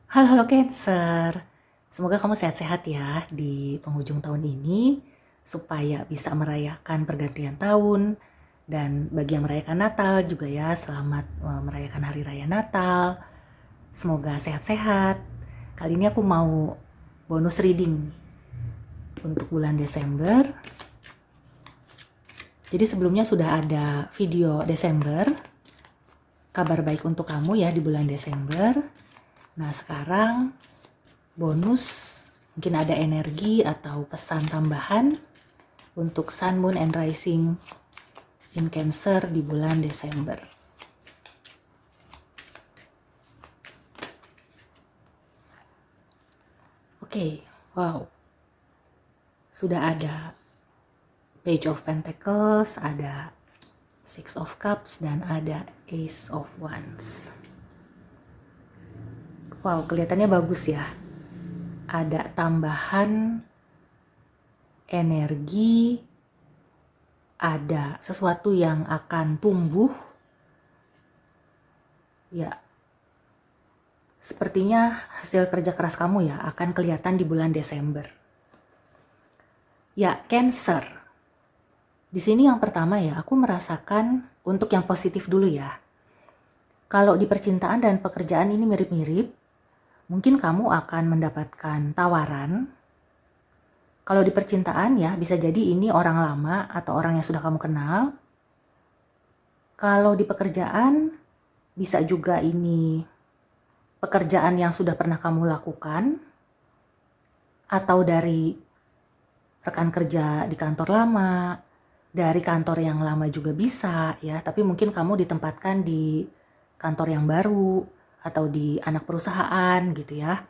Halo, halo Cancer. Semoga kamu sehat-sehat ya di penghujung tahun ini supaya bisa merayakan pergantian tahun dan bagi yang merayakan Natal juga ya selamat merayakan Hari Raya Natal. Semoga sehat-sehat. Kali ini aku mau bonus reading untuk bulan Desember. Jadi sebelumnya sudah ada video Desember, kabar baik untuk kamu ya di bulan Desember. Nah sekarang bonus, mungkin ada energi atau pesan tambahan untuk Sun, Moon, and Rising in Cancer di bulan Desember. Oke, wow. Sudah ada Page of Pentacles, ada Six of Cups, dan ada Ace of Wands. Wow, kelihatannya bagus ya. Ada tambahan energi, ada sesuatu yang akan tumbuh. Ya, sepertinya hasil kerja keras kamu ya akan kelihatan di bulan Desember. Ya, Cancer. Di sini yang pertama ya, aku merasakan untuk yang positif dulu ya. Kalau di percintaan dan pekerjaan ini mirip-mirip, mungkin kamu akan mendapatkan tawaran. Kalau di percintaan ya, bisa jadi ini orang lama atau orang yang sudah kamu kenal. Kalau di pekerjaan, bisa juga ini pekerjaan yang sudah pernah kamu lakukan, atau dari rekan kerja di kantor lama, dari kantor yang lama juga bisa ya, tapi mungkin kamu ditempatkan di kantor yang baru atau di anak perusahaan gitu ya.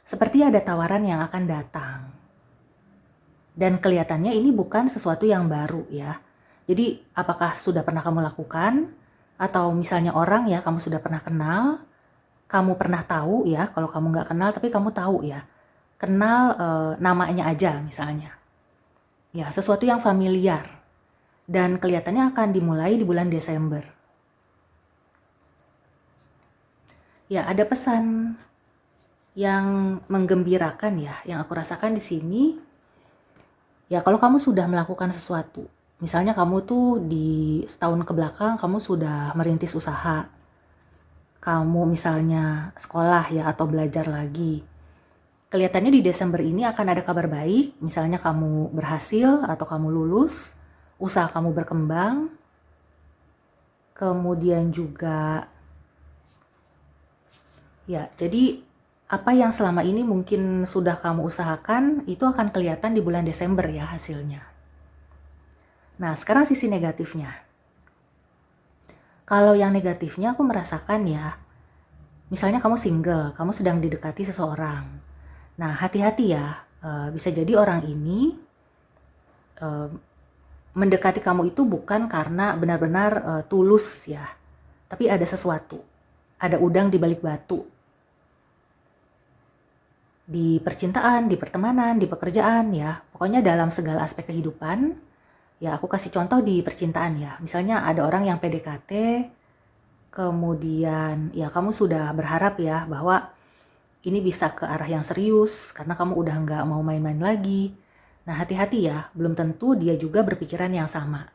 Seperti ada tawaran yang akan datang. Dan kelihatannya ini bukan sesuatu yang baru ya. Jadi apakah sudah pernah kamu lakukan, atau misalnya orang ya kamu sudah pernah kenal, kamu pernah tahu ya, kalau kamu nggak kenal tapi kamu tahu ya, kenal namanya aja misalnya. Ya, sesuatu yang familiar. Dan kelihatannya akan dimulai di bulan Desember. Ya, ada pesan yang menggembirakan ya, yang aku rasakan di sini. Ya, kalau kamu sudah melakukan sesuatu, misalnya kamu tuh di setahun ke belakang kamu sudah merintis usaha, kamu misalnya sekolah ya atau belajar lagi. Kelihatannya di Desember ini akan ada kabar baik, misalnya kamu berhasil atau kamu lulus, usaha kamu berkembang, kemudian juga ya, jadi apa yang selama ini mungkin sudah kamu usahakan itu akan kelihatan di bulan Desember ya hasilnya. Nah, sekarang sisi negatifnya. Kalau yang negatifnya aku merasakan ya, misalnya kamu single, kamu sedang didekati seseorang. Nah, hati-hati ya, bisa jadi orang ini mendekati kamu itu bukan karena benar-benar tulus ya, tapi ada sesuatu, ada udang di balik batu. Di percintaan, di pertemanan, di pekerjaan ya, pokoknya dalam segala aspek kehidupan. Ya, aku kasih contoh di percintaan ya. Misalnya ada orang yang PDKT, kemudian ya kamu sudah berharap ya bahwa ini bisa ke arah yang serius karena kamu udah nggak mau main-main lagi. Nah, hati-hati ya, belum tentu dia juga berpikiran yang sama.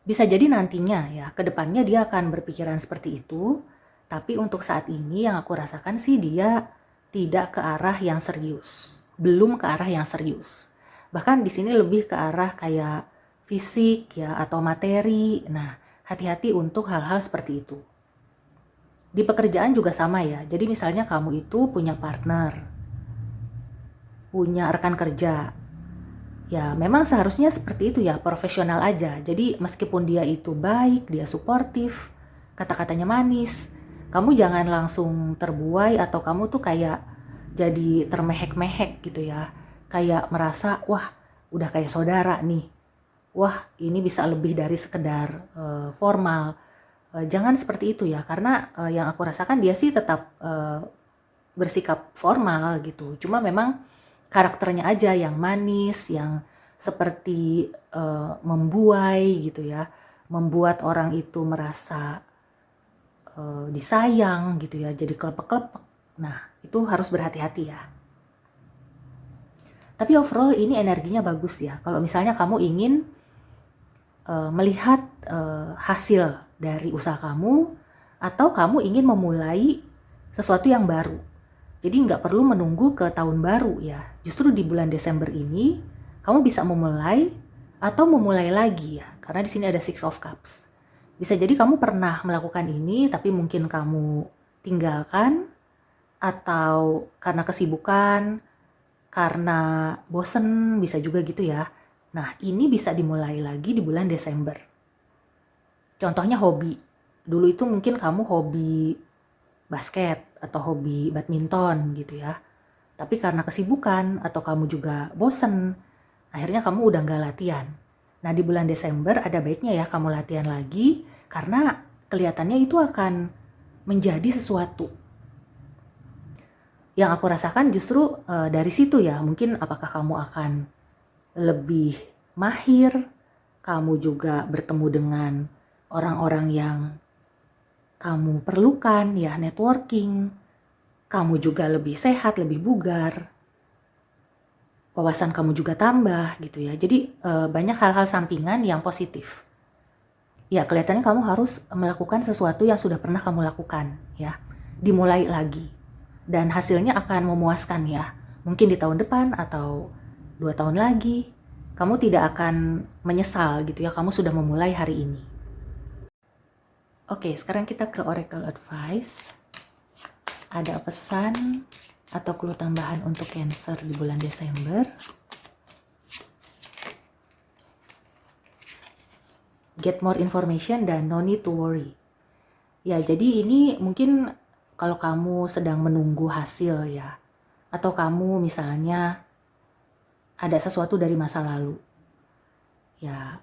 Bisa jadi nantinya ya, ke depannya dia akan berpikiran seperti itu, tapi untuk saat ini yang aku rasakan sih dia tidak ke arah yang serius. Belum ke arah yang serius. Bahkan di sini lebih ke arah kayak fisik ya atau materi. Nah, hati-hati untuk hal-hal seperti itu. Di pekerjaan juga sama ya. Jadi misalnya kamu itu punya partner, punya rekan kerja. Ya, memang seharusnya seperti itu ya, profesional aja. Jadi meskipun dia itu baik, dia suportif, kata-katanya manis, kamu jangan langsung terbuai atau kamu tuh kayak jadi termehek-mehek gitu ya. Kayak merasa, wah udah kayak saudara nih. Wah ini bisa lebih dari sekedar formal. Jangan seperti itu ya, karena yang aku rasakan dia sih tetap bersikap formal gitu. Cuma memang karakternya aja yang manis, yang seperti membuai gitu ya, membuat orang itu merasa disayang gitu ya, jadi kelepek-kelepek. Nah, itu harus berhati-hati ya. Tapi overall ini energinya bagus ya. Kalau misalnya kamu ingin melihat hasil dari usaha kamu, atau kamu ingin memulai sesuatu yang baru. Jadi nggak perlu menunggu ke tahun baru ya. Justru di bulan Desember ini, kamu bisa memulai atau memulai lagi ya. Karena di sini ada Six of Cups. Bisa jadi kamu pernah melakukan ini, tapi mungkin kamu tinggalkan, atau karena kesibukan, karena bosen, bisa juga gitu ya. Nah, ini bisa dimulai lagi di bulan Desember. Contohnya hobi. Dulu itu mungkin kamu hobi basket atau hobi badminton gitu ya. Tapi karena kesibukan atau kamu juga bosen, akhirnya kamu udah nggak latihan. Nah, di bulan Desember ada baiknya ya kamu latihan lagi, karena kelihatannya itu akan menjadi sesuatu. Yang aku rasakan justru dari situ ya, mungkin apakah kamu akan lebih mahir, kamu juga bertemu dengan orang-orang yang kamu perlukan ya, networking, kamu juga lebih sehat, lebih bugar, wawasan kamu juga tambah gitu ya. Jadi banyak hal-hal sampingan yang positif. Ya, kelihatannya kamu harus melakukan sesuatu yang sudah pernah kamu lakukan ya, dimulai lagi. Dan hasilnya akan memuaskan ya. Mungkin di tahun depan atau 2 tahun lagi, kamu tidak akan menyesal gitu ya, kamu sudah memulai hari ini. Oke, sekarang kita ke Oracle Advice. Ada pesan atau clue tambahan untuk Cancer di bulan Desember. Get more information dan no need to worry. Ya, jadi ini mungkin kalau kamu sedang menunggu hasil ya, atau kamu misalnya ada sesuatu dari masa lalu, ya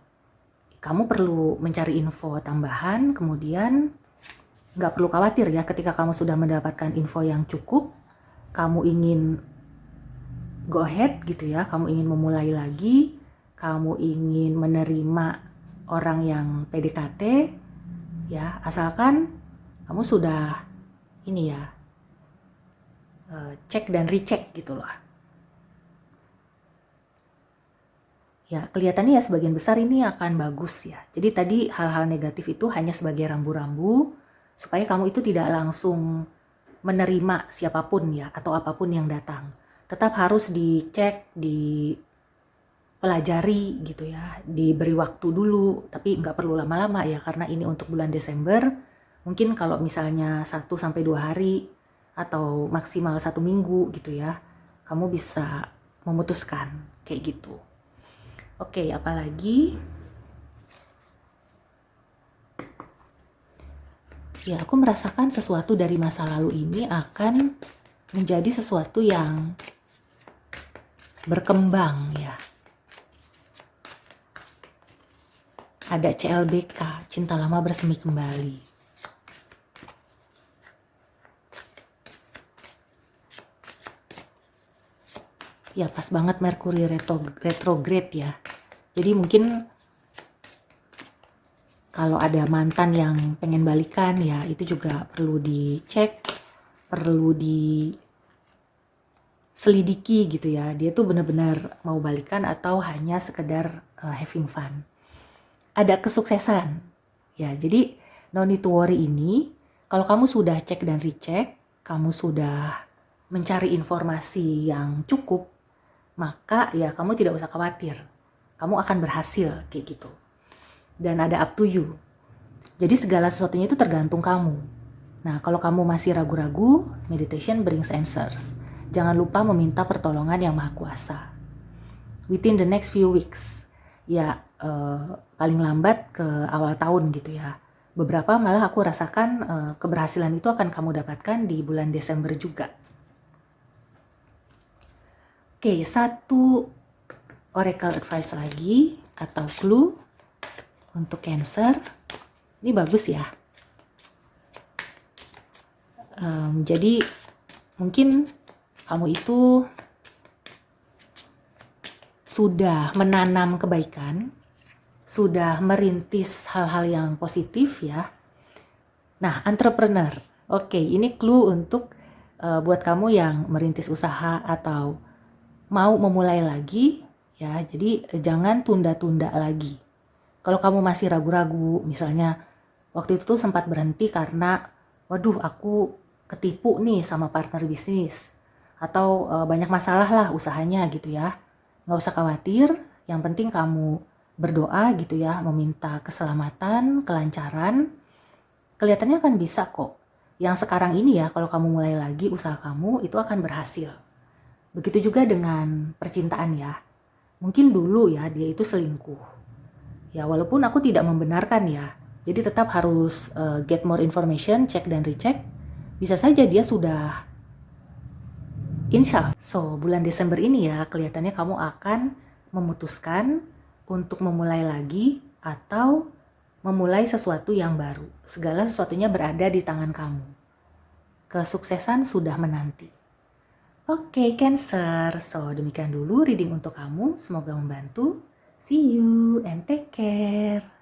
kamu perlu mencari info tambahan, kemudian nggak perlu khawatir ya ketika kamu sudah mendapatkan info yang cukup, kamu ingin go ahead gitu ya, kamu ingin memulai lagi, kamu ingin menerima orang yang PDKT, ya asalkan kamu sudah ini ya, cek dan recheck gitu loh. Ya, kelihatannya ya sebagian besar ini akan bagus ya. Jadi tadi hal-hal negatif itu hanya sebagai rambu-rambu supaya kamu itu tidak langsung menerima siapapun ya atau apapun yang datang. Tetap harus dicek, dipelajari gitu ya, diberi waktu dulu, tapi nggak perlu lama-lama ya karena ini untuk bulan Desember. Mungkin kalau misalnya 1-2 hari atau maksimal 1 minggu gitu ya, kamu bisa memutuskan kayak gitu. Oke, apalagi? Ya, aku merasakan sesuatu dari masa lalu ini akan menjadi sesuatu yang berkembang ya. Ada CLBK, cinta lama bersemi kembali. Ya, pas banget Merkuri retrograde ya. Jadi mungkin kalau ada mantan yang pengen balikan ya, itu juga perlu dicek, perlu diselidiki gitu ya. Dia tuh benar-benar mau balikan atau hanya sekedar having fun. Ada kesuksesan ya. Jadi no need to worry ini, kalau kamu sudah cek dan recheck, kamu sudah mencari informasi yang cukup, maka ya kamu tidak usah khawatir. Kamu akan berhasil kayak gitu. Dan ada up to you. Jadi segala sesuatunya itu tergantung kamu. Nah, kalau kamu masih ragu-ragu, meditation brings answers. Jangan lupa meminta pertolongan yang maha kuasa. Within the next few weeks. Ya, paling lambat ke awal tahun gitu ya. Beberapa malah aku rasakan keberhasilan itu akan kamu dapatkan di bulan Desember juga. Oke, satu Oracle Advice lagi atau clue untuk Cancer. Ini bagus ya. Jadi mungkin kamu itu sudah menanam kebaikan, sudah merintis hal-hal yang positif ya. Nah, entrepreneur. Oke, ini clue untuk buat kamu yang merintis usaha atau mau memulai lagi, ya, jadi jangan tunda-tunda lagi. Kalau kamu masih ragu-ragu, misalnya waktu itu tuh sempat berhenti karena, waduh aku ketipu nih sama partner bisnis, atau banyak masalah lah usahanya gitu ya. Nggak usah khawatir, yang penting kamu berdoa gitu ya, meminta keselamatan, kelancaran, kelihatannya kan bisa kok. Yang sekarang ini ya, kalau kamu mulai lagi usaha kamu, itu akan berhasil. Begitu juga dengan percintaan ya. Mungkin dulu ya dia itu selingkuh. Ya walaupun aku tidak membenarkan ya. Jadi tetap harus get more information, cek dan recheck. Bisa saja dia sudah insya. So bulan Desember ini ya kelihatannya kamu akan memutuskan untuk memulai lagi atau memulai sesuatu yang baru. Segala sesuatunya berada di tangan kamu. Kesuksesan sudah menanti. Oke, Cancer. So, demikian dulu reading untuk kamu. Semoga membantu. See you and take care.